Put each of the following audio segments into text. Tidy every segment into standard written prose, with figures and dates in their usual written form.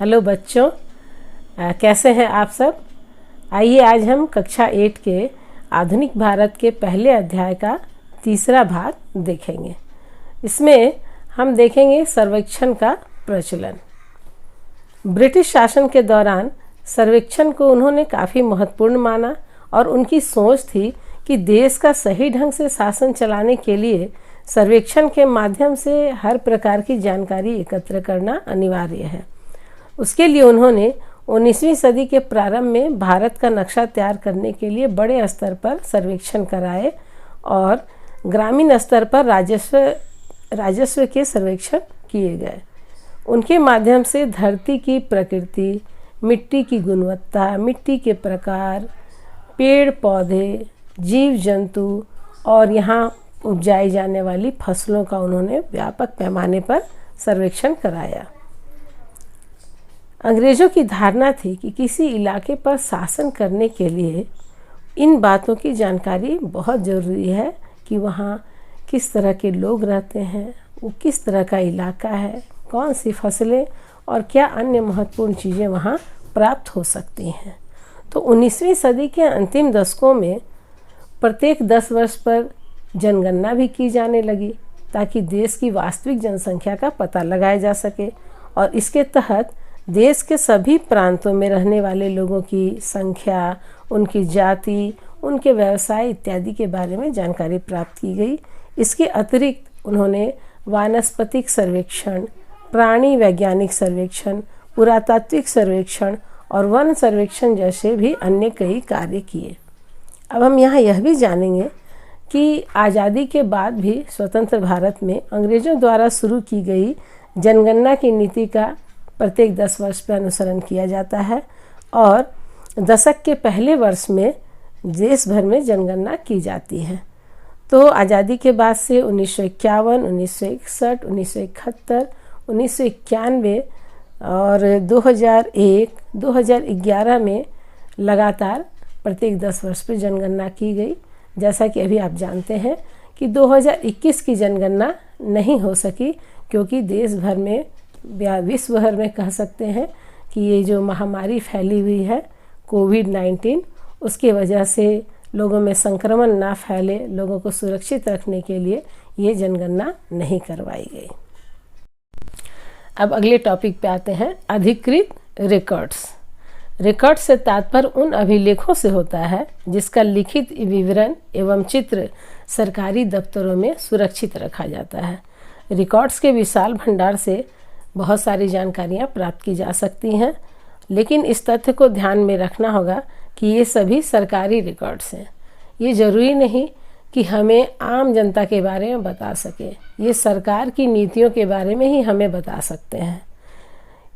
Hello बच्चों, कैसे हैं आप सब। आइए आज हम कक्षा 8 के आधुनिक भारत के पहले अध्याय का तीसरा भाग देखेंगे। इसमें हम देखेंगे सर्वेक्षण का प्रचलन। ब्रिटिश शासन के दौरान सर्वेक्षण को उन्होंने काफ़ी महत्वपूर्ण माना और उनकी सोच थी कि देश का सही ढंग से शासन चलाने के लिए सर्वेक्षण के माध्यम से हर प्रकार की जानकारी एकत्र करना अनिवार्य है। उसके लिए उन्होंने 19वीं सदी के प्रारंभ में भारत का नक्शा तैयार करने के लिए बड़े स्तर पर सर्वेक्षण कराए और ग्रामीण स्तर पर राजस्व के सर्वेक्षण किए गए। उनके माध्यम से धरती की प्रकृति, मिट्टी की गुणवत्ता, मिट्टी के प्रकार, पेड़ पौधे, जीव जंतु और यहाँ उपजाई जाने वाली फसलों का उन्होंने व्यापक पैमाने पर सर्वेक्षण कराया। अंग्रेज़ों की धारणा थी कि किसी इलाके पर शासन करने के लिए इन बातों की जानकारी बहुत ज़रूरी है कि वहाँ किस तरह के लोग रहते हैं, वो किस तरह का इलाका है, कौन सी फसलें और क्या अन्य महत्वपूर्ण चीज़ें वहाँ प्राप्त हो सकती हैं। तो 19वीं सदी के अंतिम दशकों में प्रत्येक 10 वर्ष पर जनगणना भी की जाने लगी ताकि देश की वास्तविक जनसंख्या का पता लगाया जा सके और इसके तहत देश के सभी प्रांतों में रहने वाले लोगों की संख्या, उनकी जाति, उनके व्यवसाय इत्यादि के बारे में जानकारी प्राप्त की गई। इसके अतिरिक्त उन्होंने वानस्पतिक सर्वेक्षण, प्राणी वैज्ञानिक सर्वेक्षण, पुरातात्विक सर्वेक्षण और वन सर्वेक्षण जैसे भी अन्य कई कार्य किए। अब हम यहाँ यह भी जानेंगे कि आज़ादी के बाद भी स्वतंत्र भारत में अंग्रेज़ों द्वारा शुरू की गई जनगणना की नीति का प्रत्येक 10 वर्ष पर अनुसरण किया जाता है और दशक के पहले वर्ष में देश भर में जनगणना की जाती है। तो आज़ादी के बाद से 1951, 1961, 1971, 1991 और 2001, 2011 में लगातार प्रत्येक 10 वर्ष पर जनगणना की गई। जैसा कि अभी आप जानते हैं कि 2021 की जनगणना नहीं हो सकी क्योंकि देश भर में या विश्व भर में कह सकते हैं कि ये जो महामारी फैली हुई है कोविड-19, उसके वजह से लोगों में संक्रमण ना फैले, लोगों को सुरक्षित रखने के लिए ये जनगणना नहीं करवाई गई। अब अगले टॉपिक पे आते हैं, अधिकृत रिकॉर्ड्स। रिकॉर्ड से तात्पर्य उन अभिलेखों से होता है जिसका लिखित विवरण एवं चित्र सरकारी दफ्तरों में सुरक्षित रखा जाता है। रिकॉर्ड्स के विशाल भंडार से बहुत सारी जानकारियाँ प्राप्त की जा सकती हैं, लेकिन इस तथ्य को ध्यान में रखना होगा कि ये सभी सरकारी रिकॉर्ड्स हैं। ये ज़रूरी नहीं कि हमें आम जनता के बारे में बता सके, ये सरकार की नीतियों के बारे में ही हमें बता सकते हैं।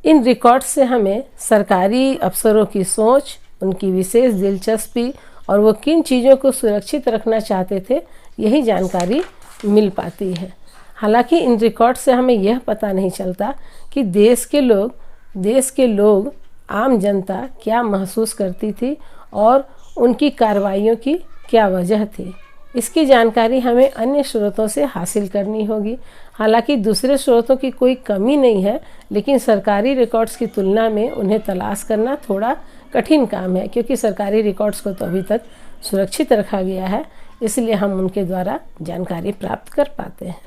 इन रिकॉर्ड्स से हमें सरकारी अफसरों की सोच, उनकी विशेष दिलचस्पी और वो किन चीज़ों को सुरक्षित रखना चाहते थे, यही जानकारी मिल पाती है। हालांकि इन रिकॉर्ड से हमें यह पता नहीं चलता कि देश के लोग आम जनता क्या महसूस करती थी और उनकी कार्रवाइयों की क्या वजह थी। इसकी जानकारी हमें अन्य स्रोतों से हासिल करनी होगी। हालांकि दूसरे स्रोतों की कोई कमी नहीं है, लेकिन सरकारी रिकॉर्ड्स की तुलना में उन्हें तलाश करना थोड़ा कठिन काम है क्योंकि सरकारी रिकॉर्ड्स को तो अभी तक सुरक्षित रखा गया है, इसलिए हम उनके द्वारा जानकारी प्राप्त कर पाते हैं।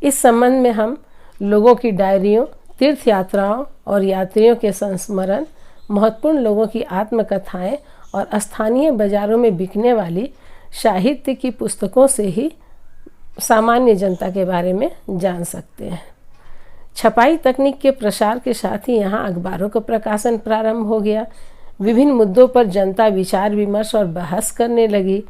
इस संबंध में हम लोगों की डायरियों, तीर्थ यात्राओं और यात्रियों के संस्मरण, महत्वपूर्ण लोगों की आत्मकथाएं और स्थानीय बाज़ारों में बिकने वाली साहित्य की पुस्तकों से ही सामान्य जनता के बारे में जान सकते हैं। छपाई तकनीक के प्रसार के साथ ही यहाँ अखबारों का प्रकाशन प्रारंभ हो गया। विभिन्न मुद्दों पर जनता विचार विमर्श और बहस करने लगी।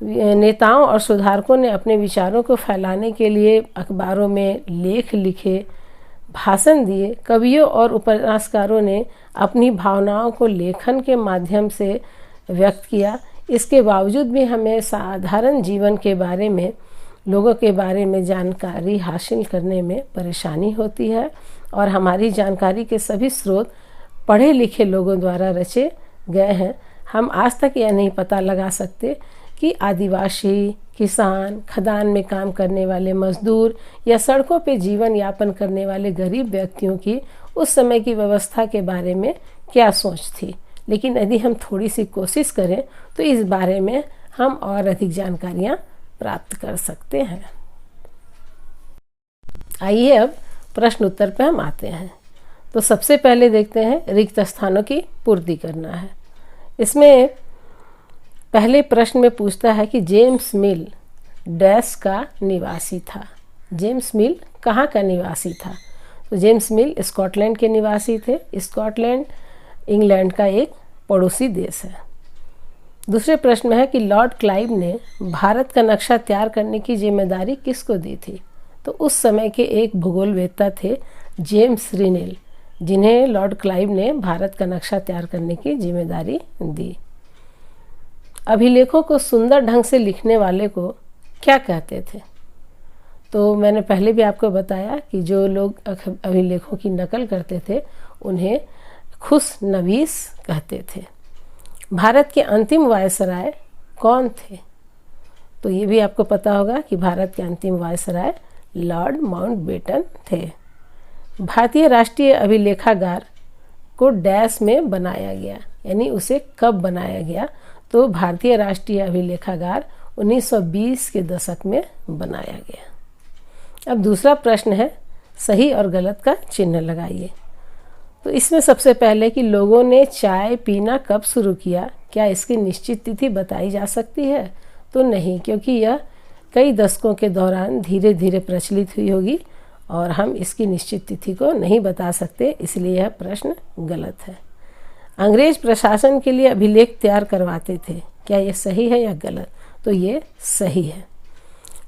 नेताओं और सुधारकों ने अपने विचारों को फैलाने के लिए अखबारों में लेख लिखे, भाषण दिए। कवियों और उपन्यासकारों ने अपनी भावनाओं को लेखन के माध्यम से व्यक्त किया। इसके बावजूद भी हमें साधारण जीवन के बारे में, लोगों के बारे में जानकारी हासिल करने में परेशानी होती है और हमारी जानकारी के सभी स्रोत पढ़े लिखे लोगों द्वारा रचे गए हैं। हम आज तक यह नहीं पता लगा सकते कि आदिवासी, किसान, खदान में काम करने वाले मजदूर या सड़कों पे जीवन यापन करने वाले गरीब व्यक्तियों की उस समय की व्यवस्था के बारे में क्या सोच थी। लेकिन यदि हम थोड़ी सी कोशिश करें तो इस बारे में हम और अधिक जानकारियाँ प्राप्त कर सकते हैं। आइए अब प्रश्न उत्तर पर हम आते हैं। तो सबसे पहले देखते हैं रिक्त स्थानों की पूर्ति करना है। इसमें पहले प्रश्न में पूछता है कि जेम्स मिल डैश का निवासी था। जेम्स मिल कहाँ का निवासी था? तो जेम्स मिल स्कॉटलैंड के निवासी थे। स्कॉटलैंड इंग्लैंड का एक पड़ोसी देश है। दूसरे प्रश्न में है कि लॉर्ड क्लाइव ने भारत का नक्शा तैयार करने की जिम्मेदारी किसको दी थी? तो उस समय के एक भूगोलवेत्ता थे जेम्स रिनेल, जिन्हें लॉर्ड क्लाइव ने भारत का नक्शा तैयार करने की जिम्मेदारी दी। अभिलेखों को सुंदर ढंग से लिखने वाले को क्या कहते थे? तो मैंने पहले भी आपको बताया कि जो लोग अभिलेखों की नकल करते थे उन्हें खुशनवीस कहते थे। भारत के अंतिम वायसराय कौन थे? तो ये भी आपको पता होगा कि भारत के अंतिम वायसराय लॉर्ड माउंटबेटन थे। भारतीय राष्ट्रीय अभिलेखागार को डैश में बनाया गया, यानी उसे कब बनाया गया? तो भारतीय राष्ट्रीय अभिलेखागार 1920 के दशक में बनाया गया। अब दूसरा प्रश्न है सही और गलत का चिन्ह लगाइए। तो इसमें सबसे पहले कि लोगों ने चाय पीना कब शुरू किया, क्या इसकी निश्चित तिथि बताई जा सकती है? तो नहीं, क्योंकि यह कई दशकों के दौरान धीरे धीरे प्रचलित हुई होगी और हम इसकी निश्चित तिथि को नहीं बता सकते, इसलिए यह प्रश्न गलत है। अंग्रेज प्रशासन के लिए अभिलेख तैयार करवाते थे, क्या यह सही है या गलत? तो ये सही है।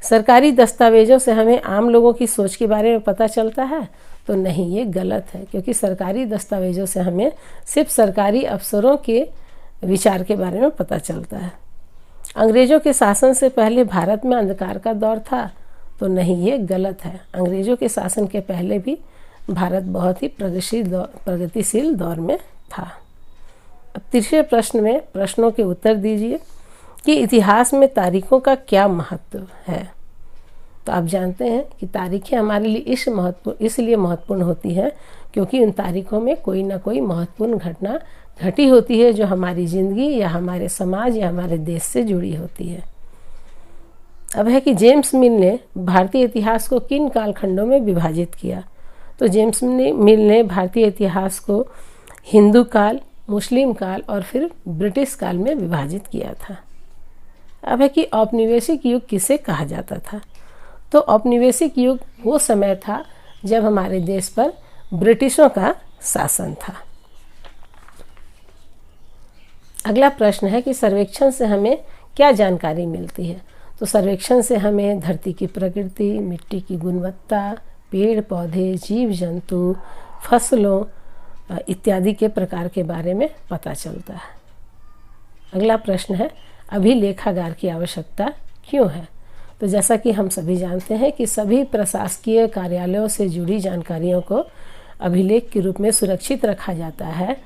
सरकारी दस्तावेजों से हमें आम लोगों की सोच के बारे में पता चलता है? तो नहीं, ये गलत है, क्योंकि सरकारी दस्तावेजों से हमें सिर्फ सरकारी अफसरों के विचार के बारे में पता चलता है। अंग्रेजों के शासन से पहले भारत में अंधकार का दौर था? तो नहीं, ये गलत है। अंग्रेजों के शासन के पहले भी भारत बहुत ही प्रगतिशील दौर में था। अब तीसरे प्रश्न में प्रश्नों के उत्तर दीजिए कि इतिहास में तारीखों का क्या महत्व है। तो आप जानते हैं कि तारीखें हमारे लिए इसलिए महत्वपूर्ण होती हैं क्योंकि उन तारीखों में कोई ना कोई महत्वपूर्ण घटना घटी होती है जो हमारी ज़िंदगी या हमारे समाज या हमारे देश से जुड़ी होती है। अब है कि जेम्स मिल ने भारतीय इतिहास को किन कालखंडों में विभाजित किया? तो जेम्स मिल ने भारतीय इतिहास को हिंदू काल, मुस्लिम काल और फिर ब्रिटिश काल में विभाजित किया था। अब है कि औपनिवेशिक युग किसे कहा जाता था? तो औपनिवेशिक युग वो समय था जब हमारे देश पर ब्रिटिशों का शासन था। अगला प्रश्न है कि सर्वेक्षण से हमें क्या जानकारी मिलती है? तो सर्वेक्षण से हमें धरती की प्रकृति, मिट्टी की गुणवत्ता, पेड़ पौधे, जीव जंतु, फसलों इत्यादि के प्रकार के बारे में पता चलता है। अगला प्रश्न है अभिलेखागार की आवश्यकता क्यों है? तो जैसा कि हम सभी जानते हैं कि सभी प्रशासकीय कार्यालयों से जुड़ी जानकारियों को अभिलेख के रूप में सुरक्षित रखा जाता है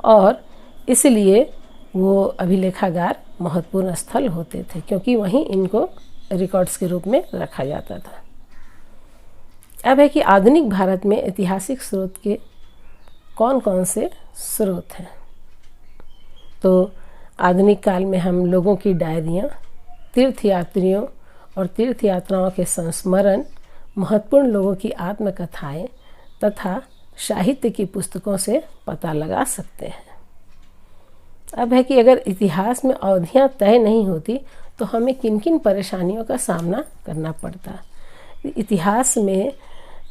और इसलिए वो अभिलेखागार महत्वपूर्ण स्थल होते थे क्योंकि वहीं इनको रिकॉर्ड्स के रूप में रखा जाता था। अब है कि आधुनिक भारत में ऐतिहासिक स्रोत के कौन कौन से स्रोत हैं? तो आधुनिक काल में हम लोगों की डायरियाँ, तीर्थयात्रियों और तीर्थ यात्राओं के संस्मरण, महत्वपूर्ण लोगों की आत्मकथाएं तथा साहित्य की पुस्तकों से पता लगा सकते हैं। अब है कि अगर इतिहास में अवधियाँ तय नहीं होती तो हमें किन किन परेशानियों का सामना करना पड़ता। इतिहास में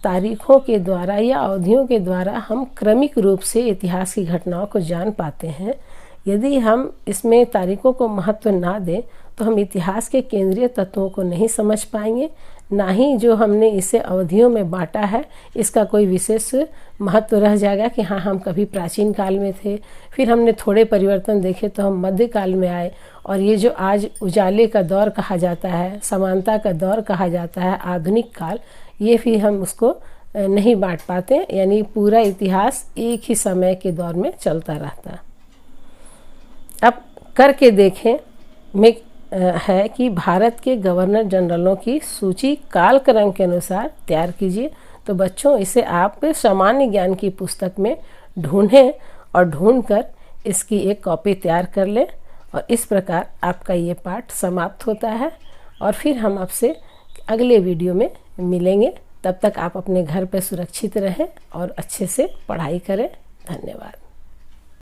तारीखों के द्वारा या अवधियों के द्वारा हम क्रमिक रूप से इतिहास की घटनाओं को जान पाते हैं। यदि हम इसमें तारीखों को महत्व ना दें तो हम इतिहास के केंद्रीय तत्वों को नहीं समझ पाएंगे, ना ही जो हमने इसे अवधियों में बांटा है इसका कोई विशेष महत्व रह जाएगा कि हाँ हम कभी प्राचीन काल में थे, फिर हमने थोड़े परिवर्तन देखे तो हम मध्यकाल में आए और ये जो आज उजाले का दौर कहा जाता है, समानता का दौर कहा जाता है, आधुनिक काल, ये फिर हम उसको नहीं बांट पाते, यानी पूरा इतिहास एक ही समय के दौर में चलता रहता। अब करके देखें में है कि भारत के गवर्नर जनरलों की सूची कालक्रम के अनुसार तैयार कीजिए। तो बच्चों इसे आप सामान्य ज्ञान की पुस्तक में ढूंढें और ढूंढकर इसकी एक कॉपी तैयार कर लें। और इस प्रकार आपका ये पाठ समाप्त होता है और फिर हम आपसे अगले वीडियो में मिलेंगे। तब तक आप अपने घर पर सुरक्षित रहें और अच्छे से पढ़ाई करें। धन्यवाद।